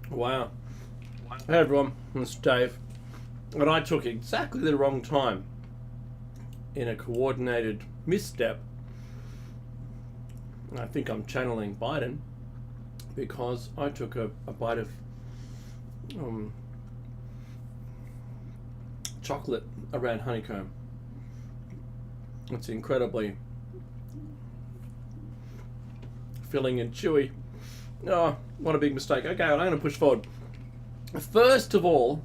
Wow. Hey everyone, it's Dave. And I took exactly the wrong time in a coordinated misstep. I think I'm channeling Biden because I took a bite of chocolate around honeycomb. It's incredibly filling and chewy. Oh, what a big mistake. Okay, well, I'm going to push forward. First of all,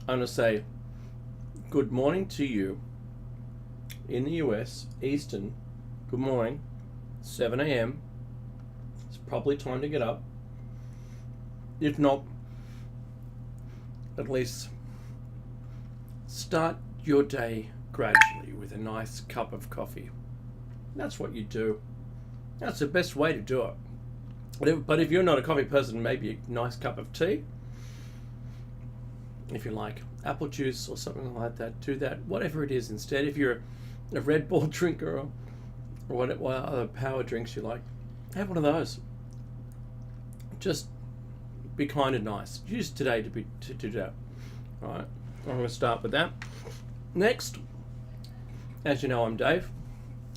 I'm going to say good morning to you in the US, Eastern. Good morning, 7 a.m. It's probably time to get up. If not, at least start your day gradually with a nice cup of coffee. That's what you do. That's the best way to do it. But if you're not a coffee person, maybe a nice cup of tea. If you like apple juice or something like that, do that. Whatever it is instead. If you're a Red Bull drinker or what other power drinks you like, have one of those. Just be kind and nice. Use today to do that. All right, I'm going to start with that. Next, as you know, I'm Dave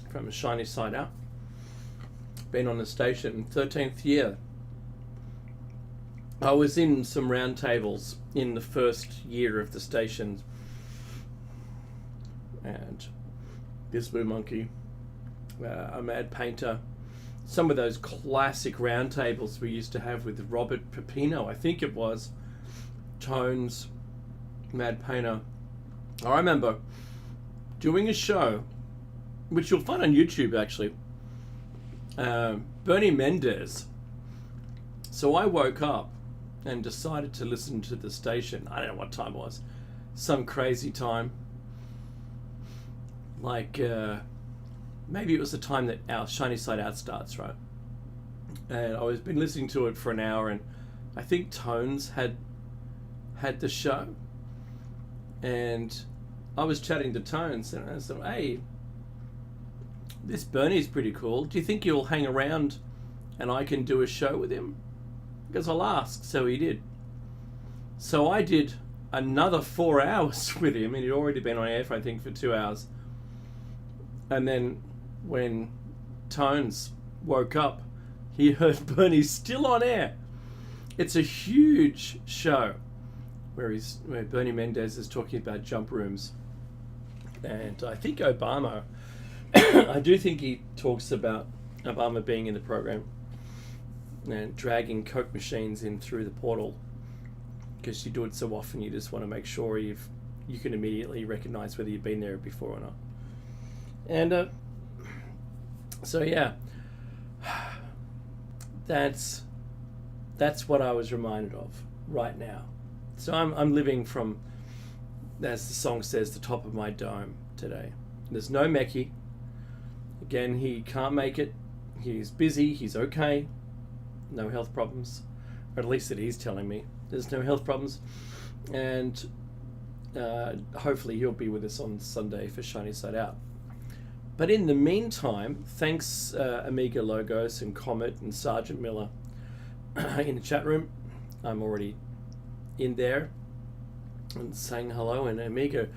from Shiny Side Out. Been on the station 13th year. I was in some roundtables in the first year of the station, and This Blue Monkey, a Mad Painter, some of those classic roundtables we used to have with Robert Pepino, I think it was, Tones, Mad Painter. I remember doing a show, which you'll find on YouTube actually, Bernie Mendez. So I woke up and decided to listen to the station. I don't know what time it was. Some crazy time. Like, maybe it was the time that our Shiny Side Out starts, right? And I was been listening to it for an hour, and I think Tones had the show. And I was chatting to Tones, and I said, hey, this Bernie's pretty cool. Do you think you'll hang around and I can do a show with him? Because I'll ask. So he did. So I did another 4 hours with him, and he'd already been on air for, I think, for 2 hours. And then when Tones woke up, he heard Bernie still on air. It's a huge show where Bernie Mendez is talking about jump rooms. And I think Obama, I do think he talks about Obama being in the program and dragging Coke machines in through the portal, because you do it so often you just want to make sure you can immediately recognize whether you've been there before or not. And so yeah, that's what I was reminded of right now. So I'm living from, as the song says, the top of my dome today. There's no Mechie. Again, he can't make it. He's busy. He's okay. No health problems, or at least that he's telling me. There's no health problems, and hopefully he'll be with us on Sunday for Shiny Side Out. But in the meantime, thanks Amiga Logos and Comet and Sergeant Miller in the chat room. I'm already in there and saying hello, and Amiga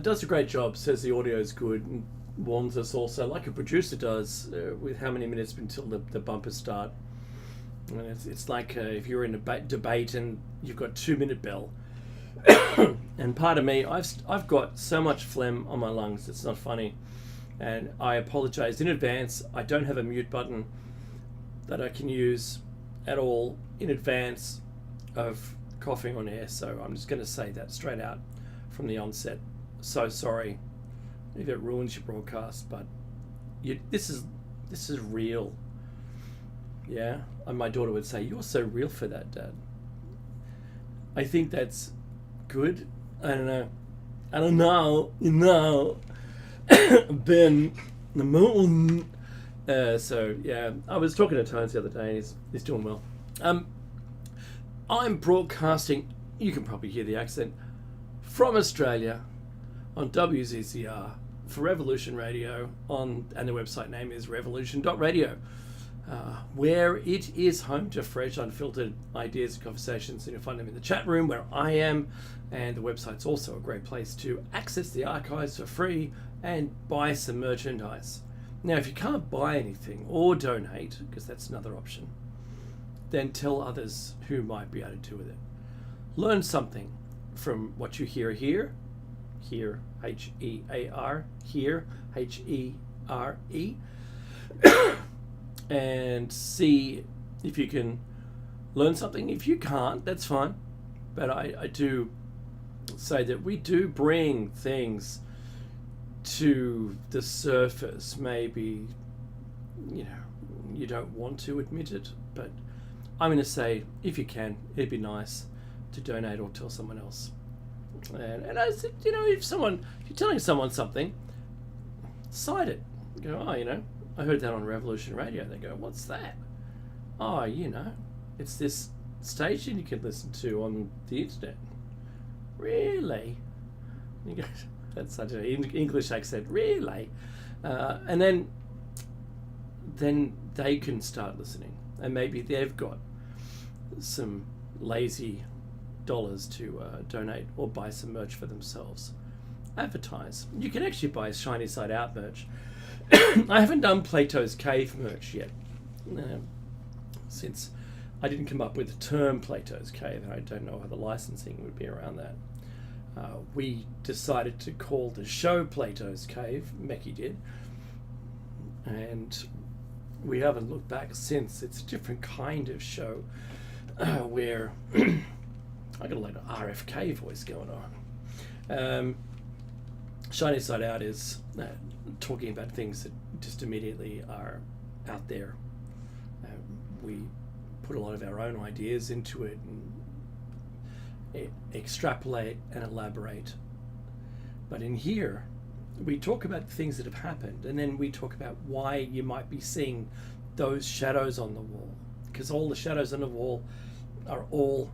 does a great job, says the audio is good, and warns us also, like a producer does, with how many minutes until the bumpers start. And it's like if you're in a debate and you've got 2-minute bell. And part of me, I've got so much phlegm on my lungs, it's not funny. And I apologize in advance. I don't have a mute button that I can use at all in advance of coughing on air. So I'm just going to say that straight out from the onset. So sorry if it ruins your broadcast, but this is real. Yeah, and my daughter would say, "You're so real for that, Dad." I think that's good. I don't know. You know, Ben the moon. So yeah, I was talking to Tones the other day, and he's doing well. I'm broadcasting. You can probably hear the accent from Australia on WZCR for Revolution Radio and the website name is revolution.radio. where it is home to fresh, unfiltered ideas and conversations. And you'll find them in the chat room where I am, and the website's also a great place to access the archives for free and buy some merchandise. Now, if you can't buy anything or donate, because that's another option, then tell others who might be able to do with it. Learn something from what you hear here, H-E-A-R, here, H-E-R-E, and see if you can learn something. If you can't, that's fine. But I do say that we do bring things to the surface. Maybe, you don't want to admit it, but I'm going to say, if you can, it'd be nice to donate or tell someone else. And I said, if you're telling someone something, cite it. Go, I heard that on Revolution Radio. They go, what's that? Oh, it's this station you can listen to on the internet. Really? You go, that's such an English accent. Really? And then they can start listening, and maybe they've got some lazy dollars to donate or buy some merch for themselves. Advertise. You can actually buy Shiny Side Out merch. I haven't done Plato's Cave merch yet, since I didn't come up with the term Plato's Cave, and I don't know how the licensing would be around that. We decided to call the show Plato's Cave, Mecky did, and we haven't looked back since. It's a different kind of show where I got a lot of RFK voice going on. Shiny Side Out is talking about things that just immediately are out there. We put a lot of our own ideas into it and extrapolate and elaborate. But in here, we talk about things that have happened, and then we talk about why you might be seeing those shadows on the wall, because all the shadows on the wall are all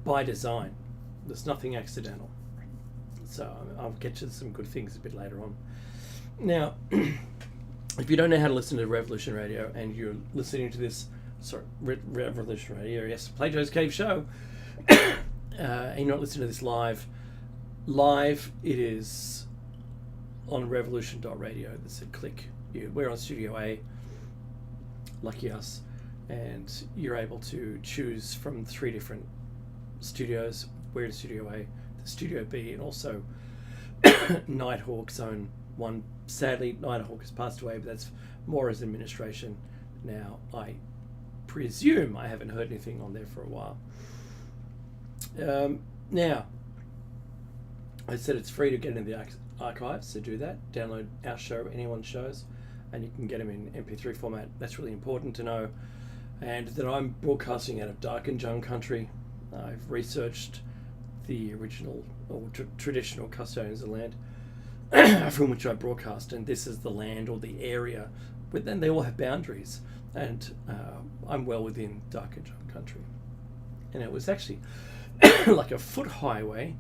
by design. There's nothing accidental. So I'll get to some good things a bit later on. Now, if you don't know how to listen to Revolution Radio and you're listening to this, Revolution Radio, yes, Plato's Cave show, and you're not listening to this live, it is on revolution.radio. That's a click. We're on Studio A, lucky us, and you're able to choose from 3 different studios. We're in Studio A, the Studio B, and also Nighthawk's own one. Sadly, Nighthawk has passed away, but that's more as administration now. I presume I haven't heard anything on there for a while. Now, I said it's free to get into the archives, so do that. Download our show, anyone's shows, and you can get them in MP3 format. That's really important to know. And that I'm broadcasting out of Dark and Jung country. I've researched the original or traditional custodians of land from which I broadcast, and this is the land or the area, but then they all have boundaries, and I'm well within Dark and Jung country. And it was actually like a foot highway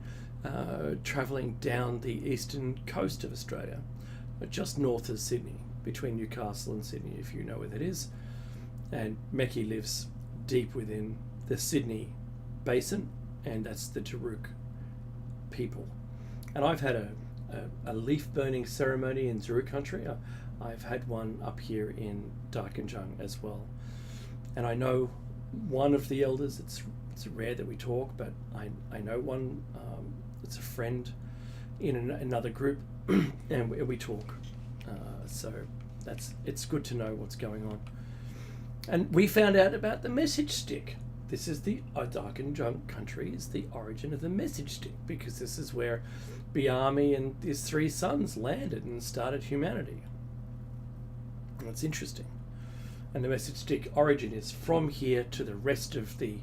travelling down the eastern coast of Australia, just north of Sydney, between Newcastle and Sydney, if you know where that is. And Mecky lives deep within the Sydney basin, and that's the Turuk people. And I've had a leaf burning ceremony in Zuru country. I've had one up here in Dark and Jung as well. And I know one of the elders. It's rare that we talk, but I know one. It's a friend in another group, and we talk. So it's good to know what's going on. And we found out about the message stick. This is the Dark and Jung country is the origin of the message stick, because this is where Biami and his 3 sons landed and started humanity. That's interesting. And the message stick origin is from here to the rest of the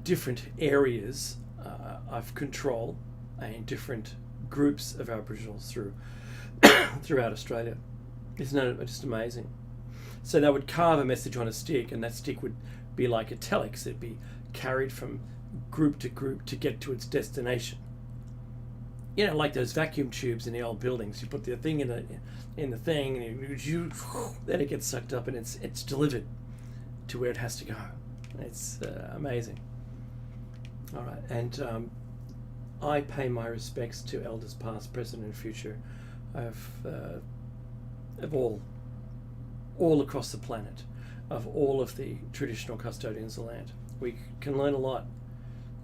different areas of control and different groups of Aboriginals throughout Australia. Isn't that just amazing? So they would carve a message on a stick, and that stick would be like a telex. It'd be carried from group to group to get to its destination. you know, like those vacuum tubes in the old buildings. You put the thing in the thing, and then it gets sucked up, and it's delivered to where it has to go. It's amazing. All right, and I pay my respects to elders past, present, and future of all across the planet, of all of the traditional custodians of land. We can learn a lot,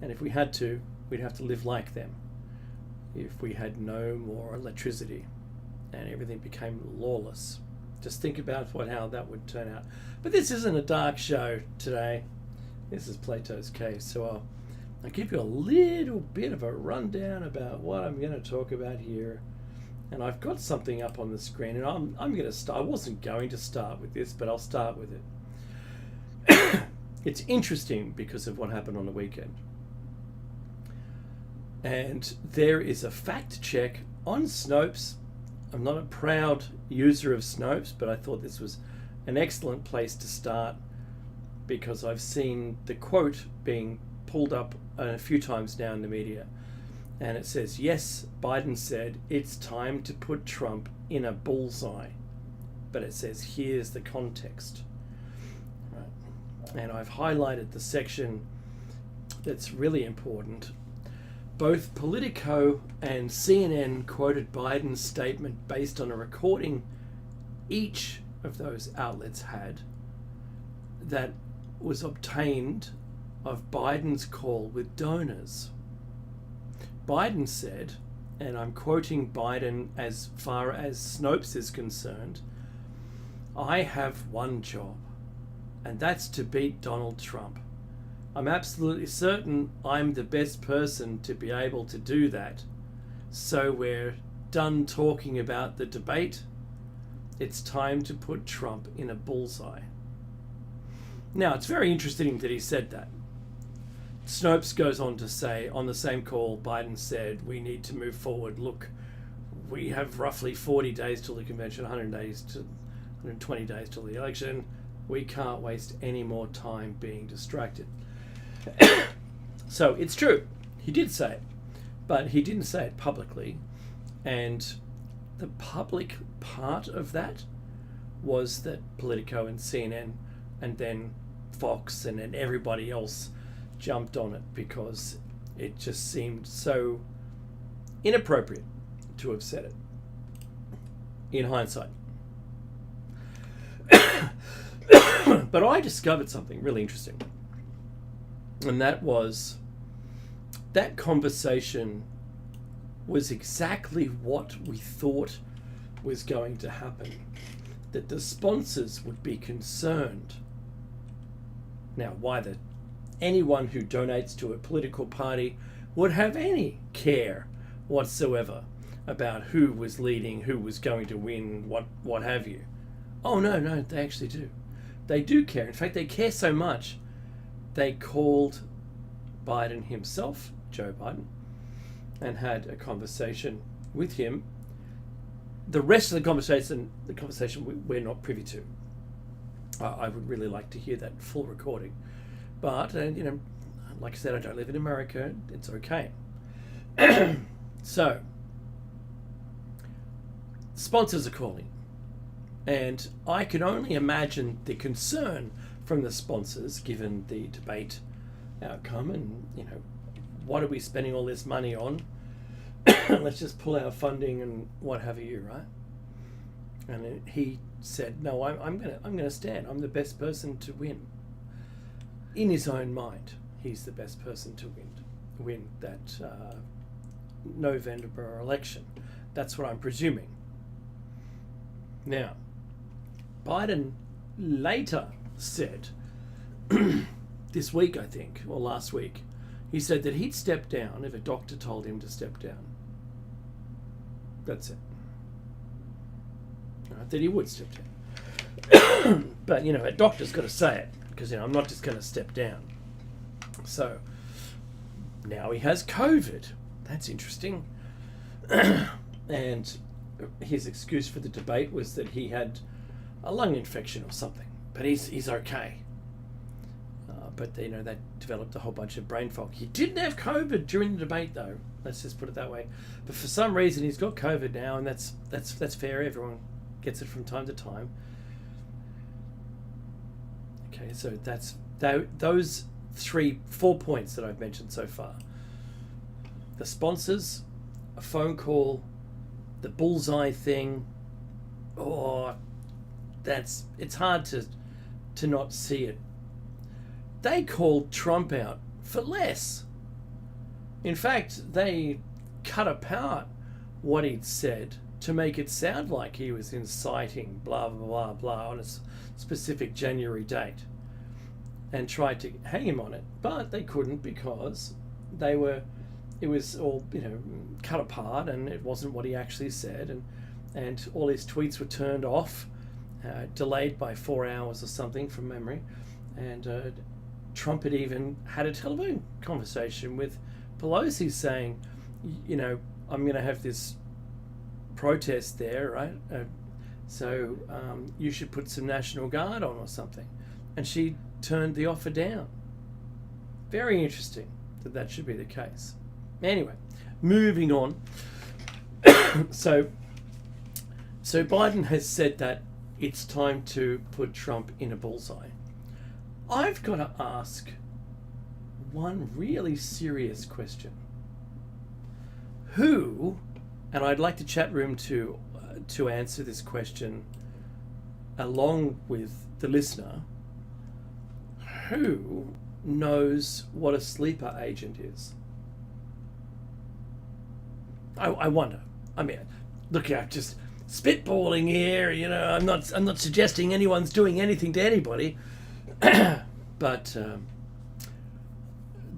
and if we had to, we'd have to live like them. If we had no more electricity and everything became lawless, just think about how that would turn out. But this isn't a dark show today. This is Plato's Cave, so I'll give you a little bit of a rundown about what I'm going to talk about here. And I've got something up on the screen, and I'm going to start. I wasn't going to start with this, but I'll start with it. It's interesting because of what happened on the weekend. And there is a fact check on Snopes. I'm not a proud user of Snopes, but I thought this was an excellent place to start because I've seen the quote being pulled up a few times now in the media. And it says, yes, Biden said it's time to put Trump in a bullseye. But it says, here's the context. Right. And I've highlighted the section that's really important. Both Politico and CNN quoted Biden's statement based on a recording each of those outlets had that was obtained of Biden's call with donors. Biden said, and I'm quoting Biden as far as Snopes is concerned, I have one job, and that's to beat Donald Trump. I'm absolutely certain I'm the best person to be able to do that. So we're done talking about the debate. It's time to put Trump in a bullseye. Now, it's very interesting that he said that. Snopes goes on to say, on the same call, Biden said, we need to move forward. Look, we have roughly 40 days till the convention, 120 days till the election. We can't waste any more time being distracted. So it's true. He did say it, but he didn't say it publicly. And the public part of that was that Politico and CNN and then Fox and then everybody else jumped on it because it just seemed so inappropriate to have said it in hindsight. But I discovered something really interesting, and that was that conversation was exactly what we thought was going to happen, that the sponsors would be concerned. Now, why anyone who donates to a political party would have any care whatsoever about who was leading, who was going to win, what have you. Oh, no, they actually do. They do care. In fact, they care so much, they called Biden himself, Joe Biden, and had a conversation with him. The rest of the conversation we're not privy to. I would really like to hear that full recording. But, like I said, I don't live in America. It's okay. So, sponsors are calling. And I can only imagine the concern from the sponsors, given the debate outcome and, what are we spending all this money on? Let's just pull our funding and what have you, right? And he said, no, I'm gonna stand. I'm the best person to win. In his own mind, he's the best person to win that November election. That's what I'm presuming. Now, Biden later said, this week I think, or last week, he said that he'd step down if a doctor told him to step down. That's it. That he would step down. But, a doctor's got to say it, because, I'm not just going to step down. So, now he has COVID. That's interesting. And his excuse for the debate was that he had a lung infection or something. But he's okay. but they developed a whole bunch of brain fog. He didn't have COVID during the debate, though. Let's just put it that way. But for some reason, he's got COVID now, and that's fair. Everyone gets it from time to time. Okay, so that's those 4 points that I've mentioned so far. The sponsors, a phone call, the bullseye thing. It's hard to not see it. They called Trump out for less. In fact, they cut apart what he'd said to make it sound like he was inciting blah, blah, blah, blah on a specific January date, and tried to hang him on it. But they couldn't, because it was all, cut apart, and it wasn't what he actually said, and all his tweets were turned off, delayed by 4 hours or something from memory. And Trump had even had a telephone conversation with Pelosi saying, I'm going to have this protest there, right? So you should put some National Guard on or something. And she turned the offer down. Very interesting that should be the case. Anyway, moving on. So Biden has said that it's time to put Trump in a bullseye. I've got to ask one really serious question. Who, and I'd like the chat room to answer this question along with the listener, who knows what a sleeper agent is? I wonder. I mean, look, I'm just spitballing here. I'm not suggesting anyone's doing anything to anybody. But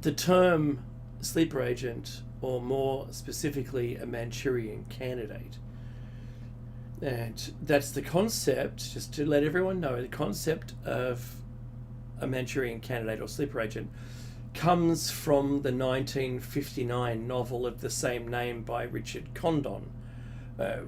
the term sleeper agent, or more specifically a Manchurian candidate, and that's the concept, just to let everyone know, the concept of a Manchurian candidate or sleeper agent comes from the 1959 novel of the same name by Richard Condon,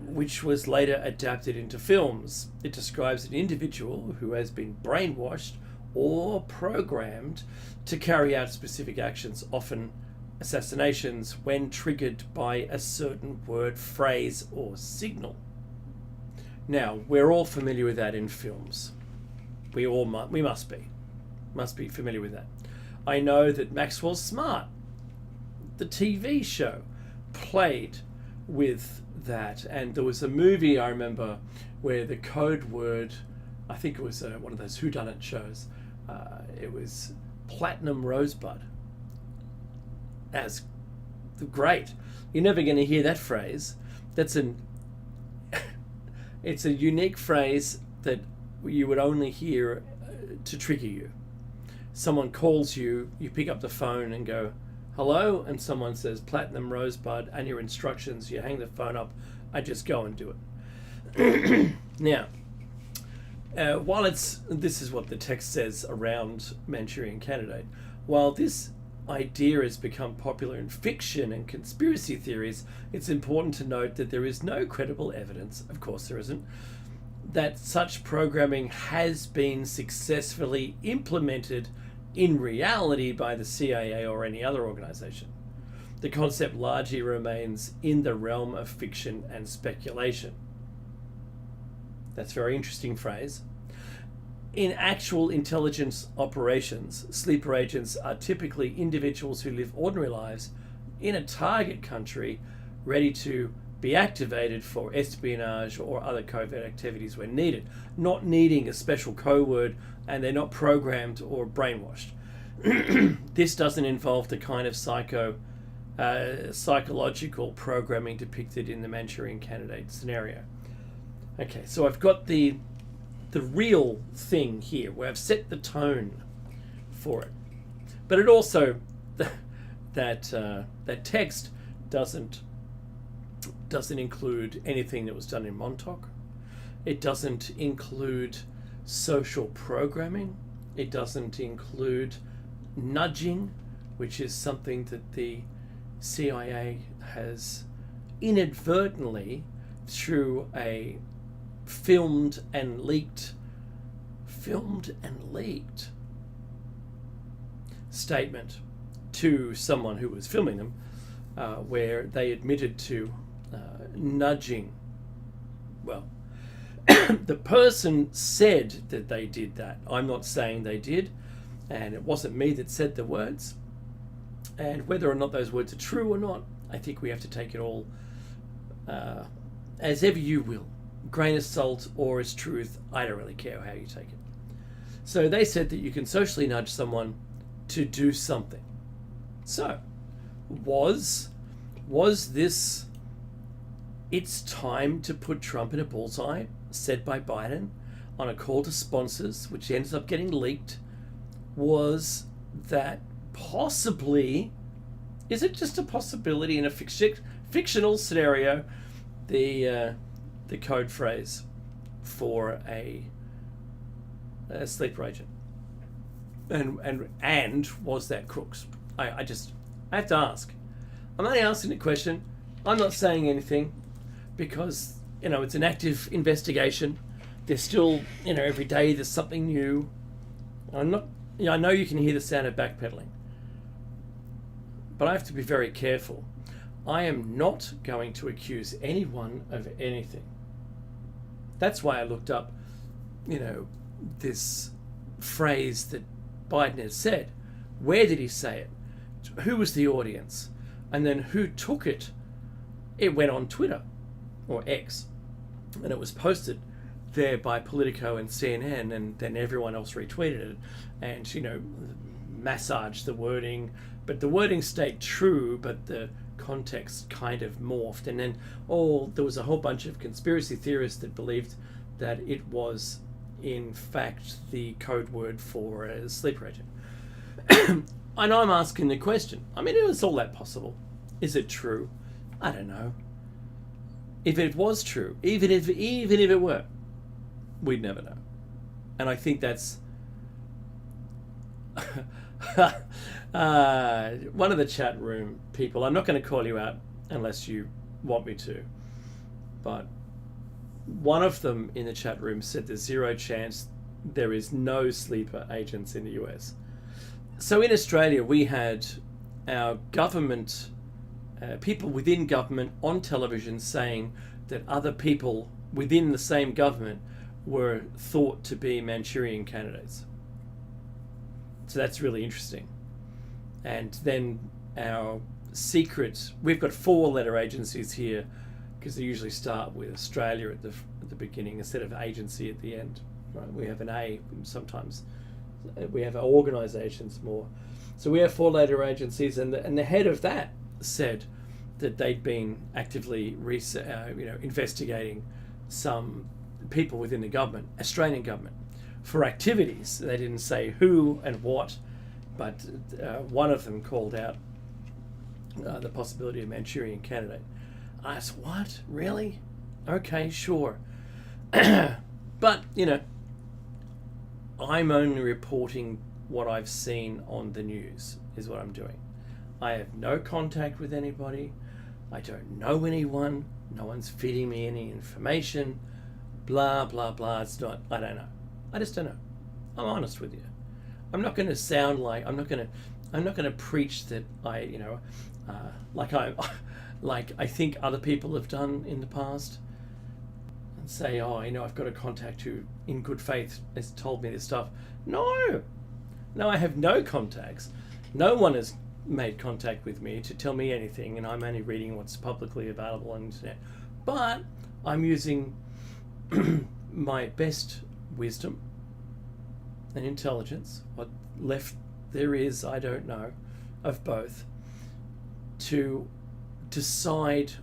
which was later adapted into films. It describes an individual who has been brainwashed or programmed to carry out specific actions, often assassinations, when triggered by a certain word, phrase, or signal. Now, we're all familiar with that in films. We must be familiar with that. I know that Maxwell Smart, the TV show, played with that, and there was a movie I remember where the code word, I think it was one of those whodunit shows, it was Platinum Rosebud. That's great. You're never going to hear that phrase. It's a unique phrase that you would only hear to trigger you. Someone calls you, you pick up the phone and go, hello, and someone says Platinum Rosebud, and your instructions, you hang the phone up, I just go and do it. Now, while this is what the text says around Manchurian Candidate, while this idea has become popular in fiction and conspiracy theories, it's important to note that there is no credible evidence, of course there isn't, that such programming has been successfully implemented in reality by the CIA or any other organization. The concept largely remains in the realm of fiction and speculation. That's a very interesting phrase. In actual intelligence operations, sleeper agents are typically individuals who live ordinary lives in a target country, ready to be activated for espionage or other covert activities when needed, not needing a special code word, and they're not programmed or brainwashed. This doesn't involve the kind of psychological programming depicted in the Manchurian Candidate scenario. Okay, so I've got the real thing here, where I've set the tone for it. But it also, that text doesn't include anything that was done in Montauk. It doesn't include social programming. It doesn't include nudging, which is something that the CIA has inadvertently, through a filmed and leaked statement to someone who was filming them, where they admitted to nudging. Well, the person said that they did that. I'm not saying they did, and it wasn't me that said the words. And whether or not those words are true or not, I think we have to take it all as ever you will. Grain of salt or as truth, I don't really care how you take it. So they said that you can socially nudge someone to do something. So, was this "it's time to put Trump in a bullseye" said by Biden on a call to sponsors, which ends up getting leaked? Was that possibly, is it just a possibility in a fictional scenario, the code phrase for a sleeper agent? And was that crooks? I have to ask. I'm only asking the question. I'm not saying anything because, it's an active investigation. There's still, every day there's something new. I know you can hear the sound of backpedaling, but I have to be very careful. I am not going to accuse anyone of anything. That's why I looked up, this phrase that Biden had said. Where did he say it? Who was the audience? And then who took it? It went on Twitter, or X, and it was posted there by Politico and CNN, and then everyone else retweeted it and, massaged the wording. But the wording stayed true, but the context kind of morphed. And then there was a whole bunch of conspiracy theorists that believed that it was, in fact, the code word for a sleeper agent. And I'm asking the question. Is all that possible? Is it true? I don't know. If it was true, even if it were, we'd never know. And I think that's one of the chat room people. I'm not going to call you out unless you want me to, but one of them in the chat room said there's zero chance there is no sleeper agents in the US. So in Australia, we had our government, people within government on television saying that other people within the same government were thought to be Manchurian candidates. So that's really interesting. And then our secret, we've got 4-letter agencies here because they usually start with Australia at the beginning instead of agency at the end. Right? We have an A sometimes. We have our organisations more. So we have 4-letter agencies, and the head of that said that they'd been actively investigating some people within the government, Australian government, for activities. They didn't say who and what, but one of them called out the possibility of Manchurian candidate. I said, what? Really? Okay, sure. But, I'm only reporting what I've seen on the news, is what I'm doing. I have no contact with anybody. I don't know anyone. No one's feeding me any information. Blah, blah, blah. It's not, I don't know. I just don't know. I'm honest with you. I'm not going to sound like, I'm not going to preach that like I think other people have done in the past, and say, I've got a contact who in good faith has told me this stuff. No, I have no contacts. No one has made contact with me to tell me anything, and I'm only reading what's publicly available on the internet. But I'm using my best wisdom and intelligence, what left there is, I don't know, of both, to decide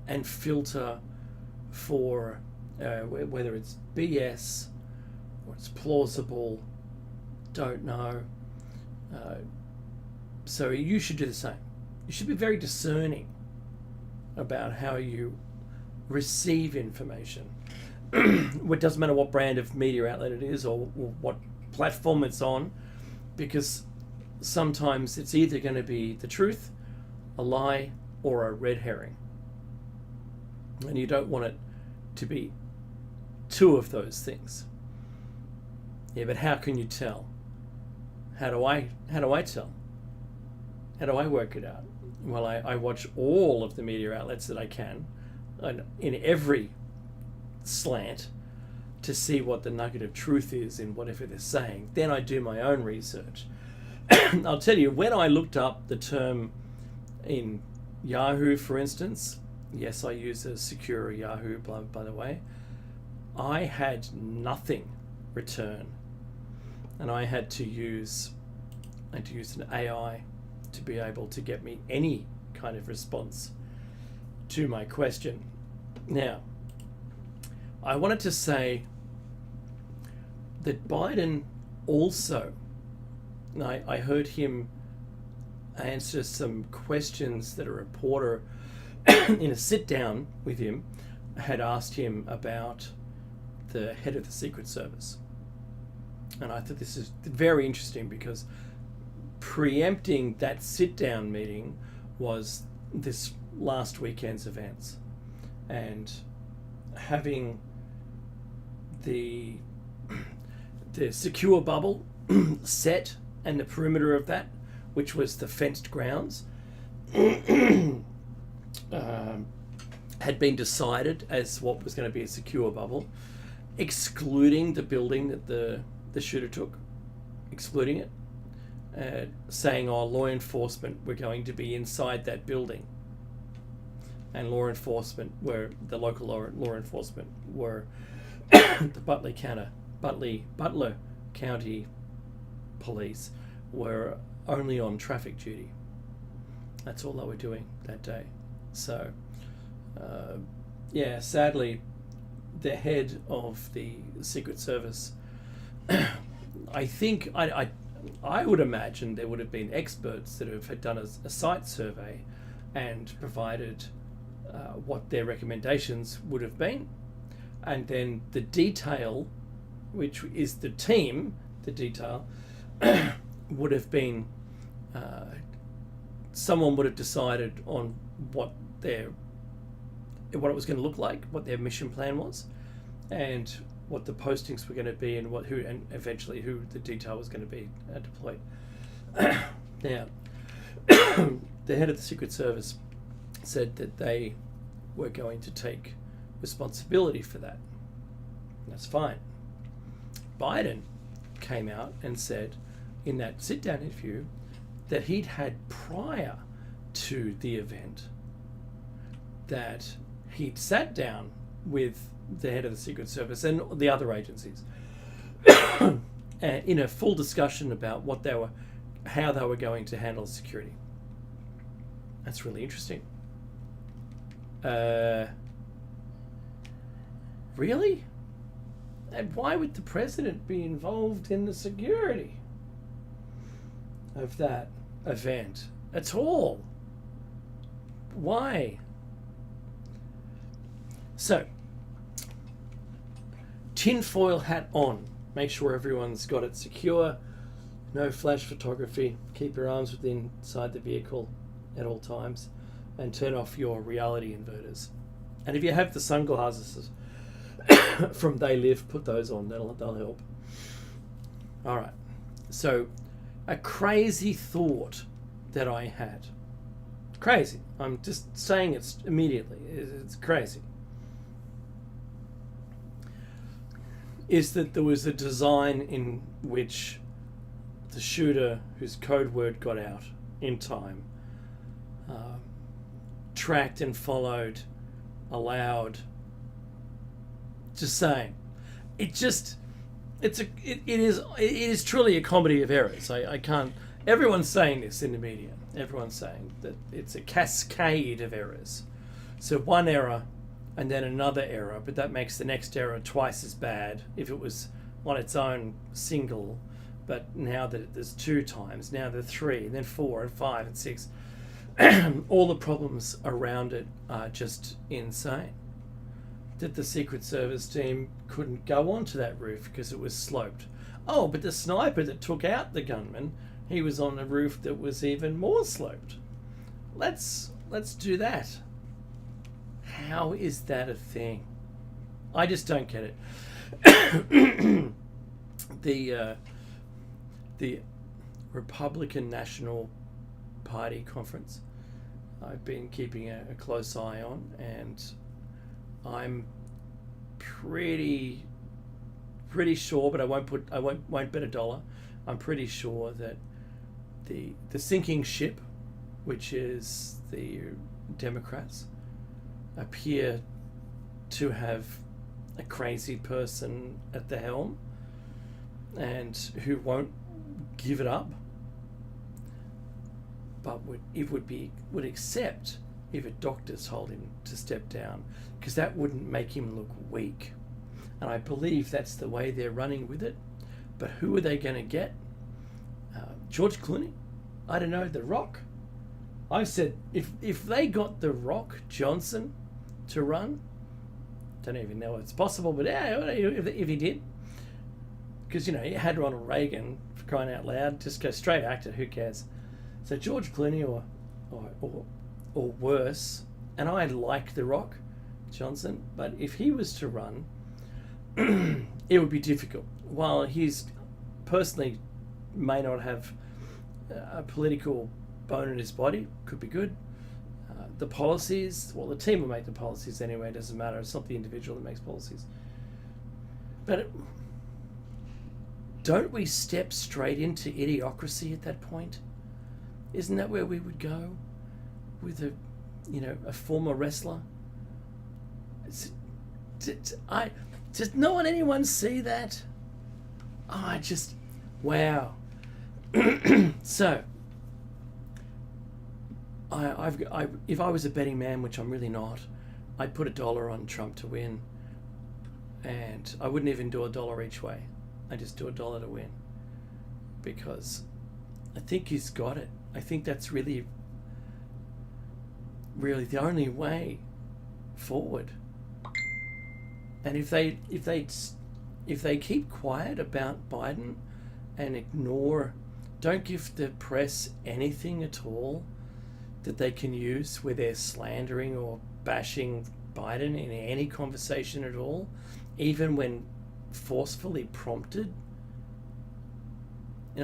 and filter for whether it's BS or it's plausible, don't know. So you should do the same. You should be very discerning about how you receive information. It doesn't matter what brand of media outlet it is or what platform it's on, because sometimes it's either going to be the truth, a lie, or a red herring. And you don't want it to be two of those things. Yeah, but how can you tell? How do I tell? How do I work it out? Well, I watch all of the media outlets that I can, and in every slant, to see what the nugget of truth is in whatever they're saying. Then I do my own research. I'll tell you, when I looked up the term in Yahoo, for instance, yes, I use a secure Yahoo, by the way, I had nothing return. And I had to use an AI to be able to get me any kind of response to my question. Now, I wanted to say that Biden also, I heard him answer some questions that a reporter in a sit down with him had asked him about the head of the Secret Service. And I thought this is very interesting because preempting that sit down meeting was this last weekend's events, and having the secure bubble set and the perimeter of that, which was the fenced grounds, had been decided as what was going to be a secure bubble, excluding the building that the shooter took, excluding it, saying, oh, law enforcement were going to be inside that building. And law enforcement were, the local law enforcement were the Butler County Police were only on traffic duty. That's all they were doing that day. So, yeah, sadly, the head of the Secret Service, I think, I would imagine there would have been experts that had done a site survey and provided what their recommendations would have been. And then the detail, which is the team, the detail, would have been, someone would have decided on what it was going to look like, what their mission plan was, and what the postings were going to be, and and eventually who the detail was going to be deployed. Now, the head of the Secret Service said that they were going to take responsibility for that. That's fine. Biden came out and said in that sit-down interview that he'd had prior to the event, that he'd sat down with the head of the Secret Service and the other agencies in a full discussion about how they were going to handle security. That's really interesting. Really? And why would the president be involved in the security of that event at all? Why? So, tinfoil hat on. Make sure everyone's got it secure. No flash photography. Keep your arms inside the vehicle at all times. And turn off your reality inverters. And if you have the sunglasses from They Live, put those on. They'll help. All right. So, a crazy thought that I had. Crazy. I'm just saying it immediately. It's crazy. Is that there was a design in which the shooter, whose code word got out in time, tracked and followed, allowed. Just saying, it is truly a comedy of errors. I can't. Everyone's saying this in the media. Everyone's saying that it's a cascade of errors. So one error, and then another error, but that makes the next error twice as bad if it was on its own single. But now that there's 2 times, now there are 3, and then 4 and 5 and 6. All the problems around it are just insane. That the Secret Service team couldn't go onto that roof because it was sloped. Oh, but the sniper that took out the gunman, he was on a roof that was even more sloped. Let's do that. How is that a thing? I just don't get it. Republican National Party conference I've been keeping a close eye on, and I'm pretty sure, but I won't bet a dollar. I'm pretty sure that the sinking ship, which is the Democrats, appear to have a crazy person at the helm, and who won't give it up, but would accept if a doctor's told him to step down, because that wouldn't make him look weak. And I believe that's the way they're running with it. But who are they going to get? George Clooney? I don't know. The Rock? I said if they got The Rock Johnson to run, don't even know if it's possible, but yeah, if he did, because you had Ronald Reagan, for crying out loud, just go straight actor. Who cares? So George Clooney or worse, and I like The Rock Johnson, but if he was to run, it would be difficult. While he's personally may not have a political bone in his body, could be good. The policies, well, the team will make the policies anyway. It doesn't matter. It's not the individual that makes policies. But don't we step straight into idiocracy at that point? Isn't that where we would go with a former wrestler? Does anyone see that? Wow. So, if I was a betting man, which I'm really not, I'd put $1 on Trump to win, and I wouldn't even do $1 each way. I just do $1 to win, because I think he's got it. I think that's really, really the only way forward. And if they keep quiet about Biden and don't give the press anything at all that they can use where they're slandering or bashing Biden in any conversation at all, even when forcefully prompted.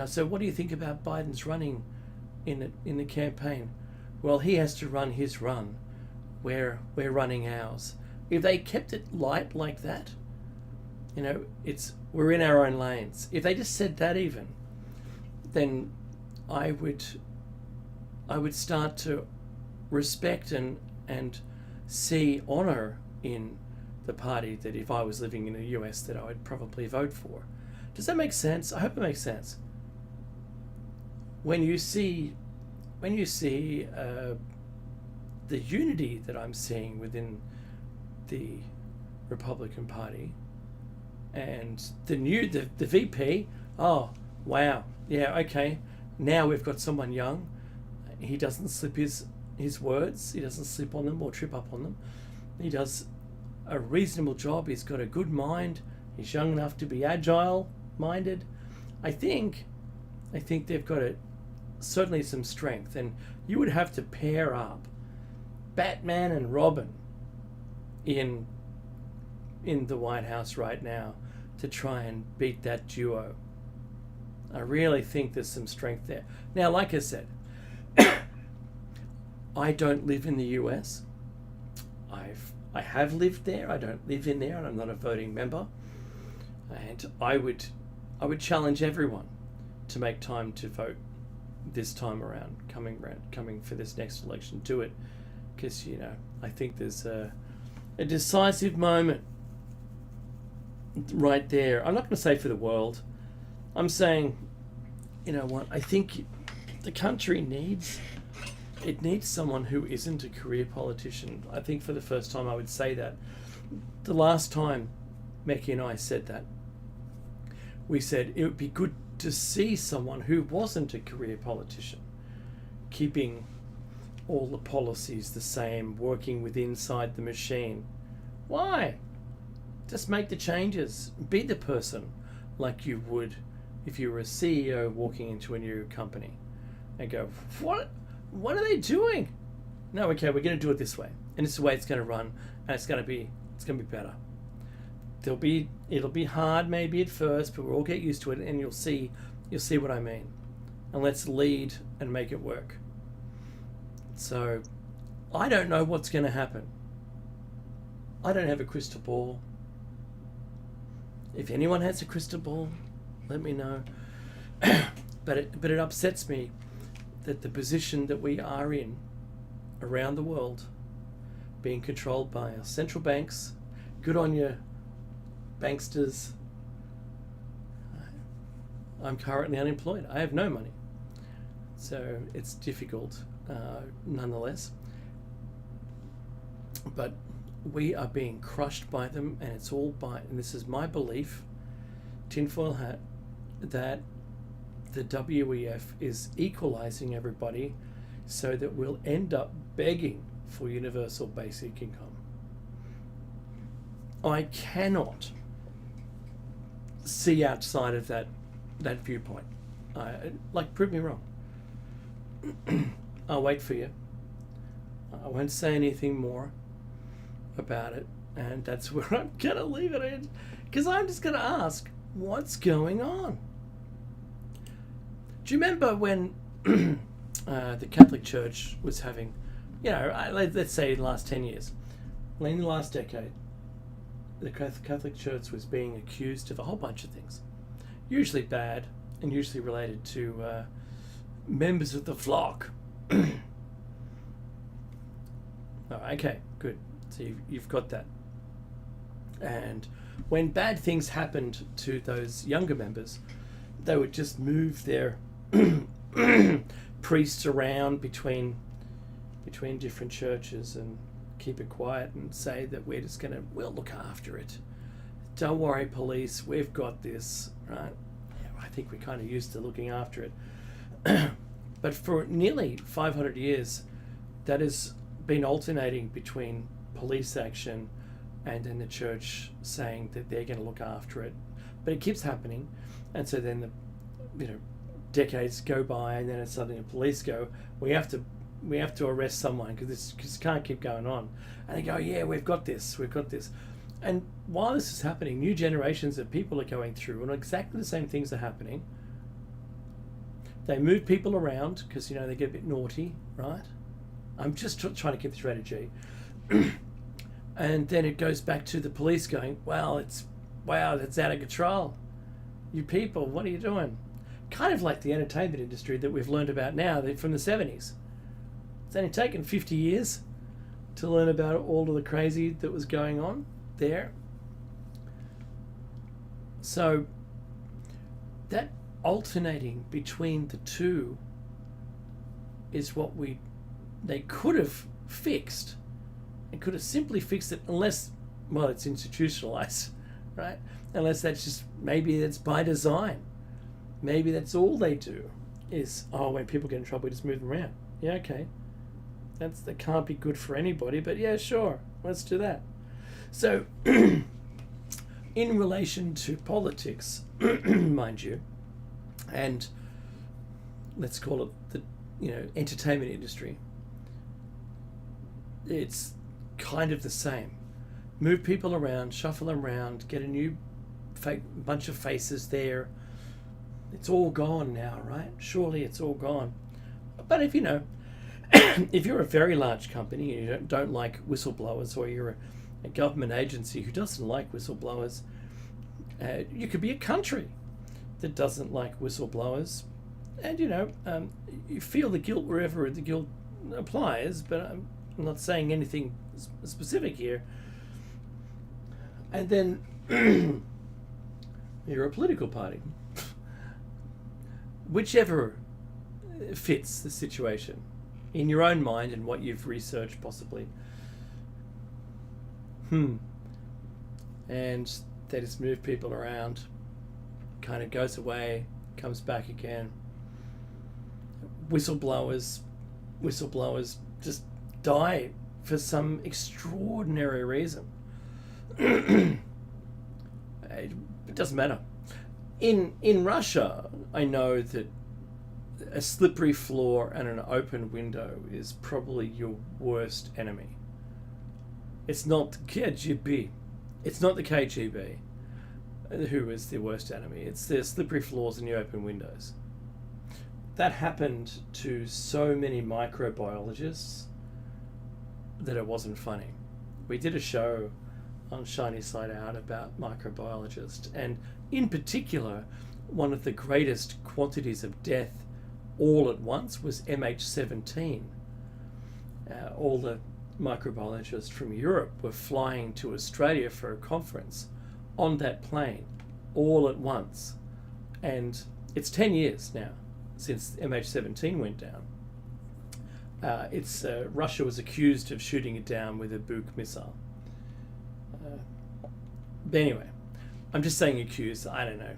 So what do you think about Biden's running in the campaign? Well, he has to run his run. We're running ours. If they kept it light like that, we're in our own lanes. If they just said that even, then I would start to respect and see honor in the party that, if I was living in the US, that I would probably vote for. Does that make sense? I hope it makes sense. When you see the unity that I'm seeing within the Republican Party, and the VP, oh wow, yeah, okay, now we've got someone young. He doesn't slip his words, he doesn't slip on them or trip up on them. He does a reasonable job. He's got a good mind. He's young enough to be agile minded. I think they've got certainly some strength, and you would have to pair up Batman and Robin in the White House right now to try and beat that duo. I really think there's some strength there. Now, like I said, I don't live in the US. I have lived there. I don't live in there, and I'm not a voting member. And I would challenge everyone to make time to vote this time around, coming for this next election. Do it, because I think there's a decisive moment right there. I'm not going to say for the world. I'm saying, what I think the country needs. It needs someone who isn't a career politician. I think for the first time I would say that. The last time Mecki and I said that, we said it would be good to see someone who wasn't a career politician, keeping all the policies the same, working with inside the machine. Why? Just make the changes. Be the person like you would if you were a CEO walking into a new company and go, what are they doing? No, okay, we're going to do it this way, and it's the way it's going to run, and it's going to be better. It'll be hard maybe at first, but we'll all get used to it, and you'll see what I mean. and let's lead and make it work. So I don't know what's going to happen. I don't have a crystal ball. If anyone has a crystal ball, let me know. But it upsets me that the position that we are in around the world, being controlled by our central banks. Good on you, banksters. I'm currently unemployed. I have no money. So it's difficult nonetheless. But we are being crushed by them, and it's all by, and this is my belief, tinfoil hat, that the WEF is equalizing everybody so that we'll end up begging for universal basic income. I cannot see outside of that viewpoint. Prove me wrong. I'll wait for you. I won't say anything more about it, and that's where I'm gonna leave it in, because I'm just gonna ask, what's going on? Do you remember when the Catholic Church was having, let's say in the last 10 years, in the last decade, the Catholic Church was being accused of a whole bunch of things, usually bad and usually related to members of the flock. Okay, good. So you've got that. And when bad things happened to those younger members, they would just move their priests around between different churches and keep it quiet and say that we'll look after it. Don't worry, police, we've got this, right? Yeah, I think we're kind of used to looking after it. But for nearly 500 years, that has been alternating between police action and then the church saying that they're going to look after it. But it keeps happening, and so then decades go by, and then it's suddenly the police go, we have to arrest someone because this can't keep going on. And they go, yeah, we've got this. And while this is happening, new generations of people are going through, and exactly the same things are happening. They move people around because they get a bit naughty, right? I'm just trying to keep this rated G. And then it goes back to the police going, that's out of control. You people, what are you doing? Kind of like the entertainment industry that we've learned about now from the 70s. It's only taken 50 years to learn about all of the crazy that was going on there. So that alternating between the two is what they could have fixed. They could have simply fixed it, unless, it's institutionalized, right? Unless maybe that's by design. Maybe that's all they do is, when people get in trouble, we just move them around. Yeah, okay. That can't be good for anybody, but yeah, sure, let's do that. So, in relation to politics, mind you, and let's call it the entertainment industry, it's kind of the same. Move people around, shuffle them around, get a new bunch of faces there. It's all gone now, right? Surely it's all gone. But if if you're a very large company and you don't like whistleblowers, or you're a government agency who doesn't like whistleblowers, you could be a country that doesn't like whistleblowers, and you feel the guilt wherever the guilt applies, but I'm not saying anything specific here. And then you're a political party, whichever fits the situation in your own mind and what you've researched possibly. And they just move people around, kind of goes away, comes back again. Whistleblowers just die for some extraordinary reason. It doesn't matter. In Russia, I know that a slippery floor and an open window is probably your worst enemy. It's not the KGB. It's not the KGB who is the worst enemy. It's the slippery floors and the open windows. that happened to so many microbiologists that it wasn't funny. We did a show on Shiny Side Out about microbiologists, and in particular, one of the greatest quantities of death all at once was MH17. All the microbiologists from Europe were flying to Australia for a conference on that plane all at once. And it's 10 years now since MH17 went down. Russia was accused of shooting it down with a Buk missile. But anyway, I'm just saying accused, I don't know.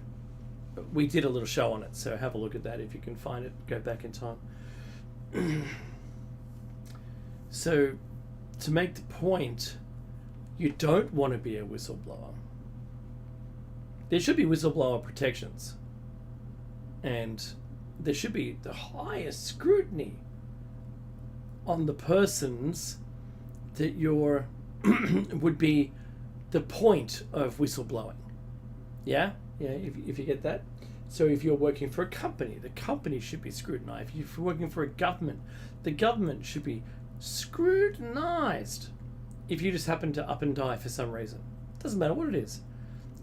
We did a little show on it, so have a look at that if you can find it, go back in time. So, to make the point, you don't want to be a whistleblower. There should be whistleblower protections. And there should be the highest scrutiny on the persons that would be the point of whistleblowing. Yeah, if you get that. So if you're working for a company, the company should be scrutinized. If you're working for a government, the government should be scrutinized. If you just happen to up and die for some reason, doesn't matter what it is,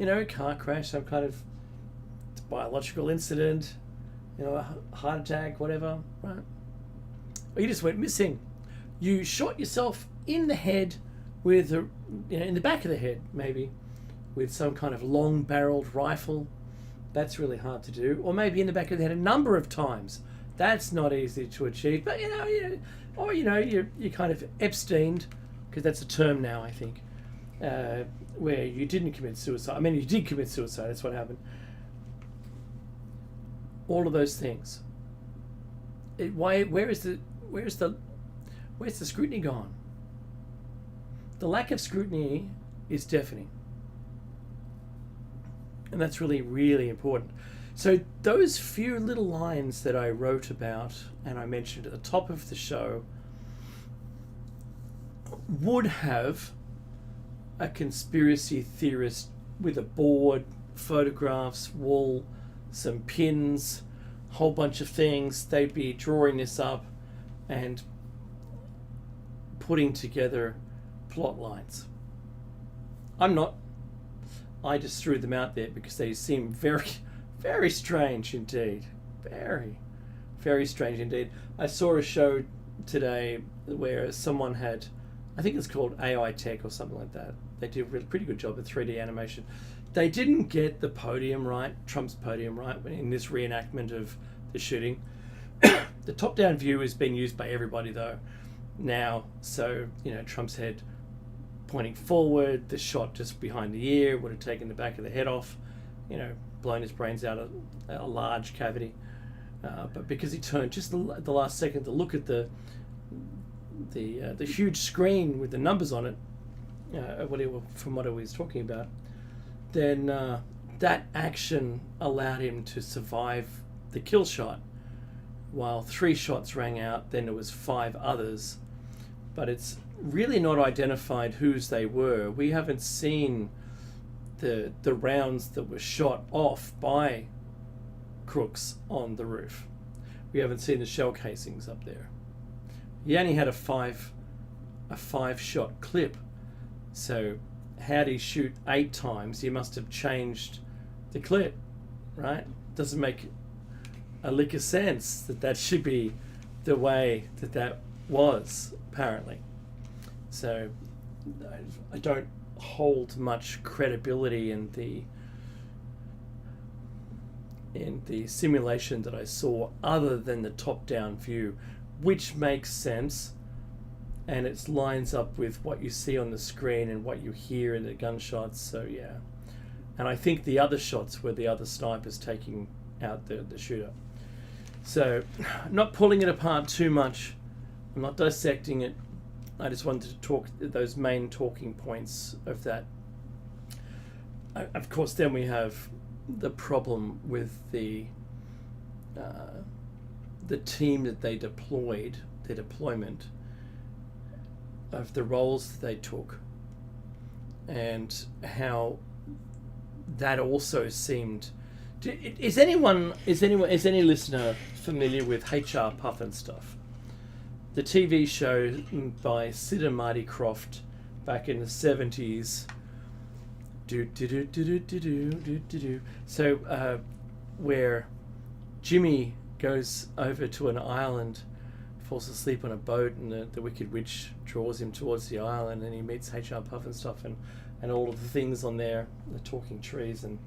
a car crash, some kind of biological incident, a heart attack, whatever, right? Or you just went missing. You shot yourself in the head with in the back of the head, maybe, with some kind of long-barreled rifle. That's really hard to do. Or maybe in the back of the head a number of times. That's not easy to achieve. But or you're kind of Epsteined, because that's a term now, I think, where you didn't commit suicide. I mean, you did commit suicide. That's what happened. All of those things. Where's the scrutiny gone? The lack of scrutiny is deafening. And that's really, really important. So those few little lines that I wrote about and I mentioned at the top of the show would have a conspiracy theorist with a board, photographs, wool, some pins, a whole bunch of things. They'd be drawing this up and putting together plot lines. I'm not. I just threw them out there because they seem very, very strange indeed. Very, very strange indeed. I saw a show today where someone had, I think it's called AI Tech or something like that. They did a pretty good job of 3D animation. They didn't get the podium right, Trump's podium right, in this reenactment of the shooting. The top-down view is being used by everybody though now. So, Trump's head pointing forward, the shot just behind the ear would have taken the back of the head off, blown his brains out of a large cavity. But because he turned just the last second to look at the huge screen with the numbers on it, from what he was talking about, then that action allowed him to survive the kill shot. While 3 shots rang out, then there was 5 others. But it's really not identified whose they were. We haven't seen the rounds that were shot off by crooks on the roof. We haven't seen the shell casings up there. He only had a 5-shot clip. So how'd he shoot 8 times? He must have changed the clip, right? Doesn't make a lick of sense that should be the way that was, apparently. So I don't hold much credibility in the simulation that I saw, other than the top-down view, which makes sense, and it lines up with what you see on the screen and what you hear in the gunshots. So yeah, and I think the other shots were the other snipers taking out the shooter. So I'm not pulling it apart too much. I'm not dissecting it. I just wanted to talk those main talking points of that. Of course, then we have the problem with the team that they deployed, their deployment of the roles that they took, and how that also seemed Is any listener familiar with HR Puff and Stuff? The TV show by Sid and Marty Krofft back in the 70s. So, where Jimmy goes over to an island, falls asleep on a boat, and the Wicked Witch draws him towards the island, and he meets HR Puff and Stuff, and all of the things on there, the talking trees and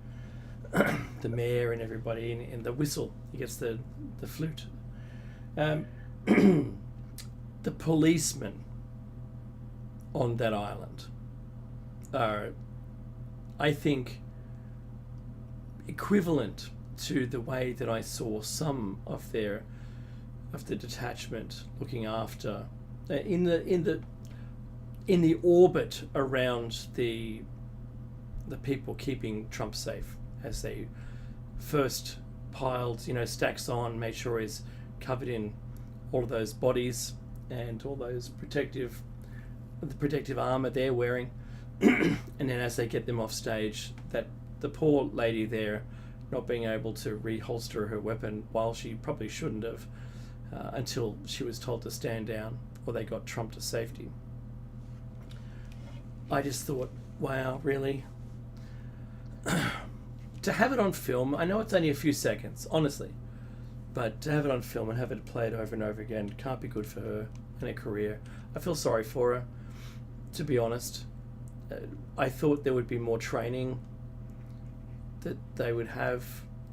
the mayor and everybody, and the whistle. He gets the flute. The policemen on that island are, I think, equivalent to the way that I saw some of the detachment looking after in the orbit around the people keeping Trump safe, as they first piled, stacks on, made sure he's covered in all of those bodies and all those protective armor they're wearing. And then as they get them off stage, that the poor lady there not being able to reholster her weapon, while she probably shouldn't have, until she was told to stand down or they got Trump to safety. I just thought, wow, really? To have it on film, I know it's only a few seconds, honestly, but to have it on film and have it played over and over again can't be good for her and her career. I feel sorry for her, to be honest. I thought there would be more training that they would have.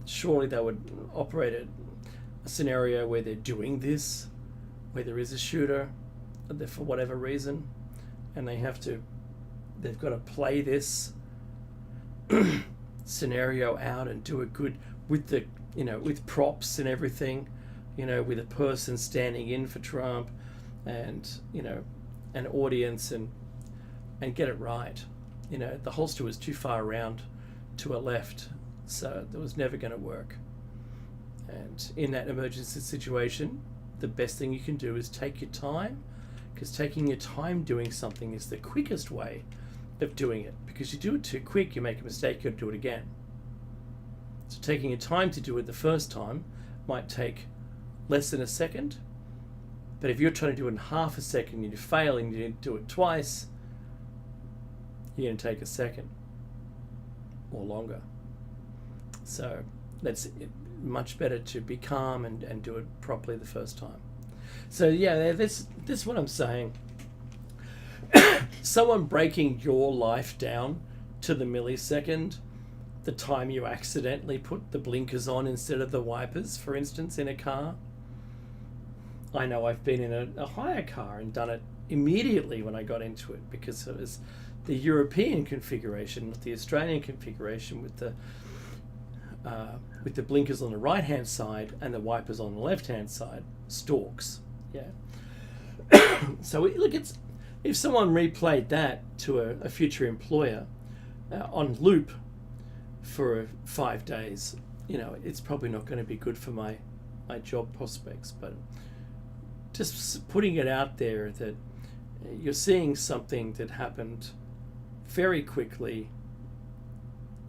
Surely they would operate a scenario where they're doing this, where there is a shooter for whatever reason, and they've got to play this scenario out and do it good with with props and everything, with a person standing in for Trump and an audience, and get it right. The holster was too far around to a left, so that was never going to work. And in that emergency situation, the best thing you can do is take your time, because taking your time doing something is the quickest way of doing it. Because you do it too quick, you make a mistake, you've got to do it again. So taking your time to do it the first time might take less than a second, but if you're trying to do it in half a second and you fail and you do it twice, you're going to take a second or longer. So that's much better to be calm and do it properly the first time. So yeah, this is what I'm saying. Someone breaking your life down to the millisecond, the time you accidentally put the blinkers on instead of the wipers, for instance, in a car. I know I've been in a hire car and done it immediately when I got into it, because it was the European configuration, not the Australian configuration, with the blinkers on the right hand side and the wipers on the left hand side, stalks. Yeah. So look, if someone replayed that to a future employer on loop for 5 days, it's probably not going to be good for my job prospects. But just putting it out there that you're seeing something that happened very quickly,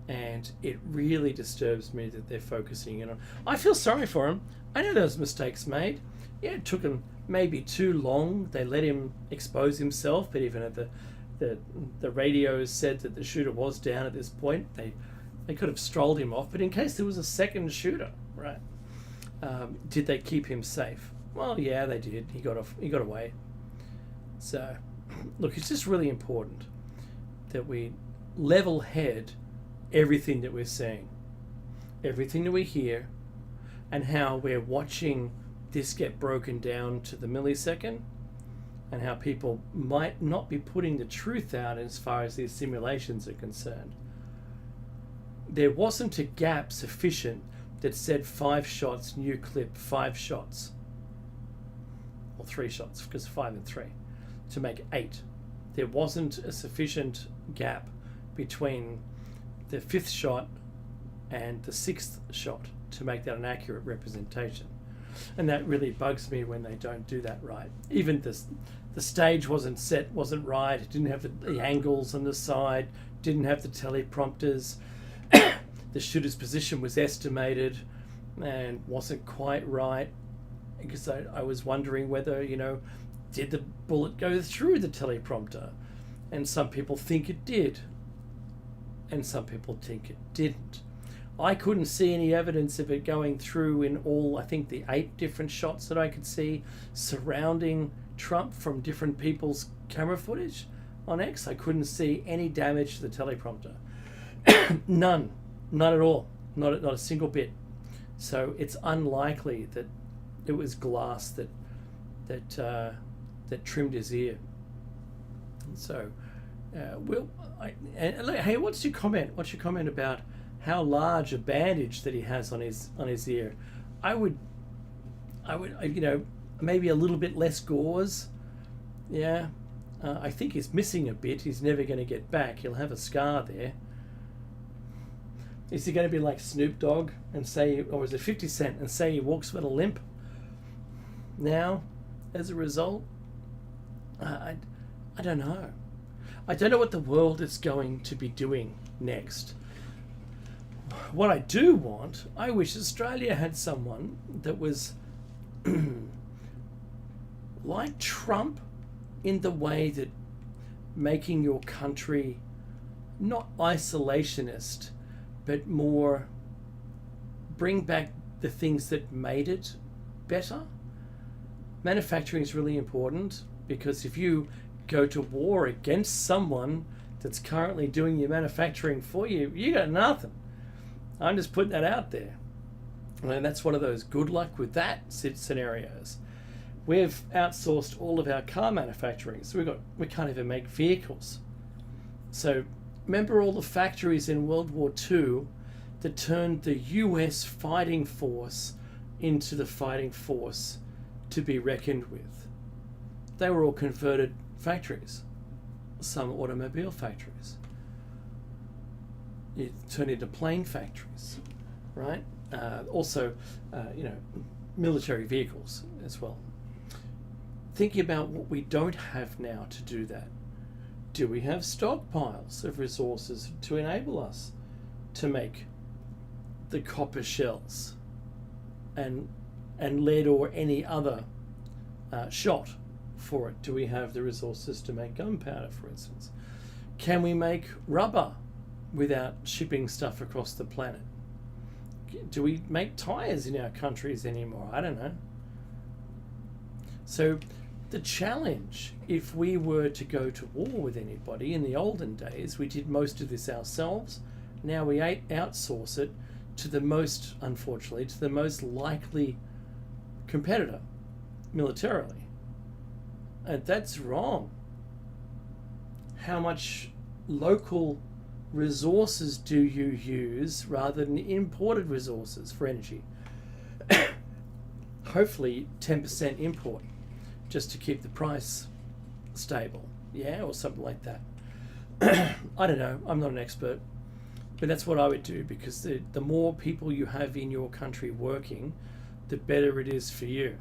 and it really disturbs me that they're focusing in on. I feel sorry for him. I know there was mistakes made. Yeah, it took him maybe too long. They let him expose himself, but even at the radios said that the shooter was down at this point. They could have strolled him off, but in case there was a second shooter, right? Did they keep him safe? Well, yeah, they did. He got away. So, look, it's just really important that we level head everything that we're seeing, everything that we hear, and how we're watching this get broken down to the millisecond, and how people might not be putting the truth out as far as these simulations are concerned. There wasn't a gap sufficient that said 5 shots, new clip, 5 shots. Or 3 shots, because 5 and 3, to make 8. There wasn't a sufficient gap between the 5th shot and the 6th shot to make that an accurate representation. And that really bugs me when they don't do that right. Even the stage wasn't right, it didn't have the angles on the side, didn't have the teleprompters. the shooter's position was estimated and wasn't quite right, because I was wondering whether, did the bullet go through the teleprompter? And some people think it did, and some people think it didn't. I couldn't see any evidence of it going through in all, I think, the 8 different shots that I could see surrounding Trump from different people's camera footage on X. I couldn't see any damage to the teleprompter. None at all, not a single bit. So it's unlikely that it was glass that trimmed his ear. So, hey, what's your comment? What's your comment about how large a bandage that he has on his ear? I would, maybe a little bit less gauze. Yeah, I think he's missing a bit. He's never going to get back. He'll have a scar there. Is he going to be like Snoop Dogg and say, or is it 50 Cent and say he walks with a limp now as a result? I don't know. I don't know what the world is going to be doing next. What I do want, I wish Australia had someone that was like Trump, in the way that making your country not isolationist, but more bring back the things that made it better. Manufacturing is really important, because if you go to war against someone that's currently doing your manufacturing for you, you got nothing. I'm just putting that out there. And that's one of those good luck with that scenarios. We've outsourced all of our car manufacturing, so we can't even make vehicles. So remember all the factories in World War II that turned the US fighting force into the fighting force to be reckoned with? They were all converted factories, some automobile factories. It turned into plane factories, right? Also, military vehicles as well. Thinking about what we don't have now to do that. Do we have stockpiles of resources to enable us to make the copper shells and lead or any other shot for it? Do we have the resources to make gunpowder, for instance? Can we make rubber without shipping stuff across the planet? Do we make tires in our countries anymore? I don't know. So the challenge, if we were to go to war with anybody, in the olden days we did most of this ourselves. Now we outsource it to the most, unfortunately, to the most likely competitor militarily. And that's wrong. How much local resources do you use rather than imported resources for energy? Hopefully 10% import, just to keep the price stable, or something like that. I don't know, I'm not an expert, but that's what I would do, because the more people you have in your country working, the better it is for you,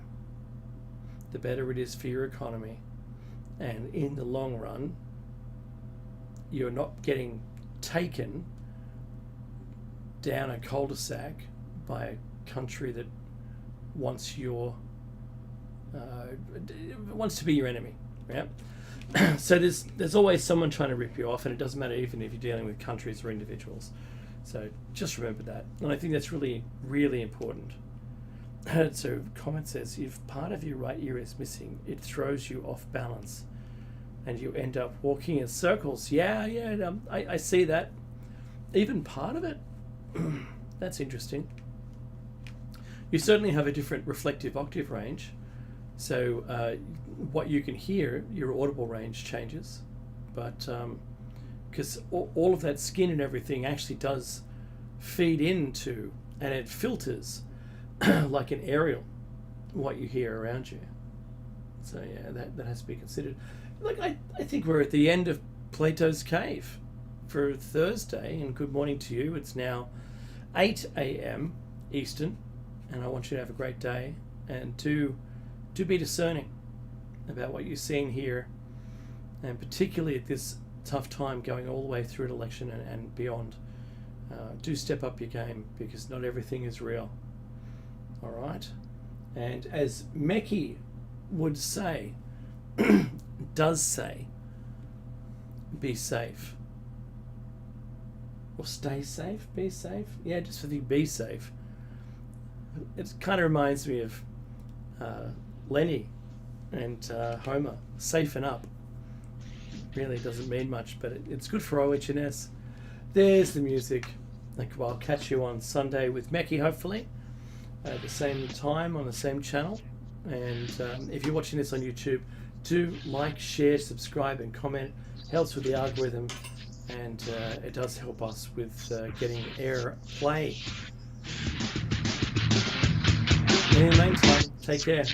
the better it is for your economy, and in the long run you're not getting taken down a cul-de-sac by a country that wants wants to be your enemy. So there's always someone trying to rip you off, and it doesn't matter even if you're dealing with countries or individuals. So just remember that, and I think that's really, really important. So comment says, if part of your right ear is missing, it throws you off balance and you end up walking in circles. I see that. Even part of it. That's interesting. You certainly have a different reflective octave range, so what you can hear, your audible range changes, but because all of that skin and everything actually does feed into, and it filters like an aerial what you hear around you. So that has to be considered. Look, I think we're at the end of Plato's Cave for Thursday, and good morning to you. It's now 8 a.m. Eastern, and I want you to have a great day, and do be discerning about what you're seeing here, and particularly at this tough time going all the way through an election and beyond. do step up your game, because not everything is real. All right? And as Meki would say, does say, be safe. Or stay safe, be safe. Yeah, just for the be safe. It kind of reminds me of Lenny and Homer, safen up. Really doesn't mean much, but it's good for OH&S. There's the music. I'll catch you on Sunday with Meki, hopefully, at the same time on the same channel. And if you're watching this on YouTube, do like, share, subscribe, and comment. Helps with the algorithm, and it does help us with getting air play. In the meantime, take care.